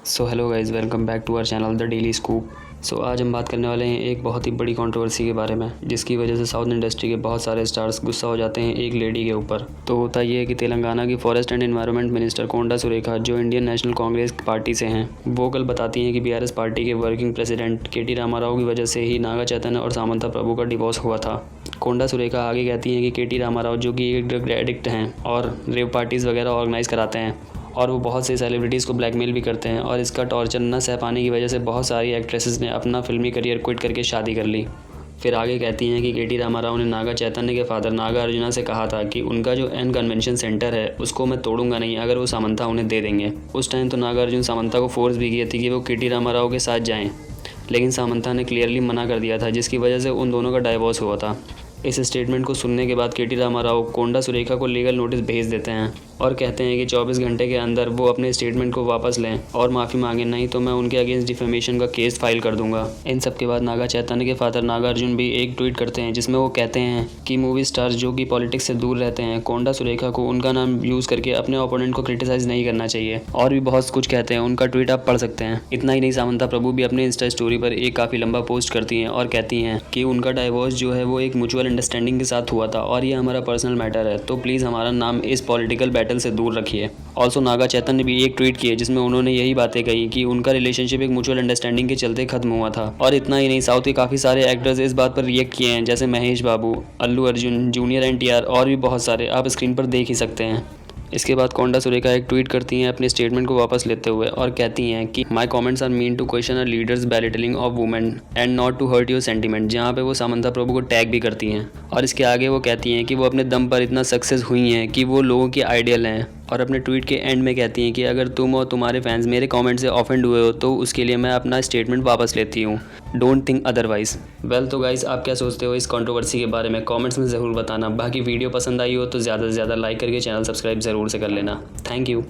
So hello guys, welcome back to our channel the Daily Scoop. आज हम बात करने वाले हैं एक बहुत ही बड़ी कंट्रोवर्सी के बारे में, जिसकी वजह से साउथ इंडस्ट्री के बहुत सारे स्टार्स गुस्सा हो जाते हैं एक लेडी के ऊपर। तो होता ये है कि तेलंगाना की फॉरेस्ट एंड एनवायरनमेंट मिनिस्टर कोंडा सुरेखा, जो इंडियन नेशनल कांग्रेस पार्टी से हैं, वो कल बताती हैं कि बीआरएस पार्टी के वर्किंग प्रेसिडेंट केटी रामाराव की वजह से ही नागा चैतन्य और सामंता प्रभु का डिवोर्स हुआ था। कोंडा सुरेखा आगे कहती हैं कि केटी रामाराव, जो कि एक ड्रग एडिक्ट हैं और रेव पार्टीज़ वगैरह ऑर्गेनाइज़ कराते हैं और वो बहुत से सेलिब्रिटीज़ को ब्लैकमेल भी करते हैं, और इसका टॉर्चर न सह पाने की वजह से बहुत सारी एक्ट्रेसेस ने अपना फिल्मी करियर क्विट करके शादी कर ली। फिर आगे कहती हैं कि केटी रामाराव ने नागा चैतन्य के फादर नागा अर्जुना से कहा था कि उनका जो एन कन्वेंशन सेंटर है उसको मैं तोड़ूंगा नहीं अगर वो सामंता उन्हें दे देंगे। उस टाइम तो नागा अर्जुन सामंता को फोर्स भी किए थे कि वो केटी रामाराव के साथ जाएँ, लेकिन सामंता ने क्लियरली मना कर दिया था, जिसकी वजह से उन दोनों का डाइवोर्स हुआ था। इस स्टेटमेंट को सुनने के बाद केटी रामाराव कोंडा सुरेखा को लीगल नोटिस भेज देते हैं और कहते हैं कि 24 घंटे के अंदर वो अपने स्टेटमेंट को वापस लें और माफ़ी मांगें, नहीं तो मैं उनके अगेंस्ट डिफेमेशन का केस फाइल कर दूंगा। इन सब के बाद नागा चैतन्य के फादर नागा अर्जुन भी एक ट्वीट करते हैं, जिसमें वो कहते हैं कि मूवी स्टार्स जो कि पॉलिटिक्स से दूर रहते हैं, कोंडा सुरेखा को उनका नाम यूज़ करके अपने ओपोनेंट को क्रिटिसाइज नहीं करना चाहिए, और भी बहुत कुछ कहते हैं। उनका ट्वीट आप पढ़ सकते हैं। इतना ही नहीं, सामंता प्रभु भी अपने इंस्टा स्टोरी पर एक काफ़ी लंबा पोस्ट करती हैं और कहती हैं कि उनका डाइवोर्स जो है वो एक म्यूचुअल अंडरस्टैंडिंग के साथ हुआ था और ये हमारा पर्सनल मैटर है, तो प्लीज़ हमारा नाम इस पॉलिटिकल बैटल से दूर रखिए। ऑल्सो नागा चैतन्य ने भी एक ट्वीट किए जिसमें उन्होंने यही बातें कही कि उनका रिलेशनशिप एक म्यूचुअल अंडरस्टैंडिंग के चलते खत्म हुआ था। और इतना ही नहीं, साउथ के काफ़ी सारे एक्टर्स इस बात पर रिएक्ट किए हैं, जैसे महेश बाबू, अल्लू अर्जुन, जूनियर एनटीआर और भी बहुत सारे, आप स्क्रीन पर देख ही सकते हैं। इसके बाद कोंडा सुरेखा एक ट्वीट करती हैं अपने स्टेटमेंट को वापस लेते हुए और कहती हैं कि my comments are mean to question a leader's belittling of women and not to hurt your sentiment, जहाँ पे वो सामंता प्रभु को टैग भी करती हैं। और इसके आगे वो कहती हैं कि वो अपने दम पर इतना सक्सेस हुई हैं कि वो लोगों की आइडियल हैं, और अपने ट्वीट के एंड में कहती हैं कि अगर तुम और तुम्हारे फैंस मेरे कमेंट से ऑफेंड हुए हो तो उसके लिए मैं अपना स्टेटमेंट वापस लेती हूँ, डोंट थिंक अदरवाइज। वेल, तो गाइस, आप क्या सोचते हो इस कंट्रोवर्सी के बारे में? कमेंट्स में ज़रूर बताना। बाकी वीडियो पसंद आई हो तो ज़्यादा से ज़्यादा लाइक करके चैनल सब्सक्राइब ज़रूर से कर लेना। Thank you.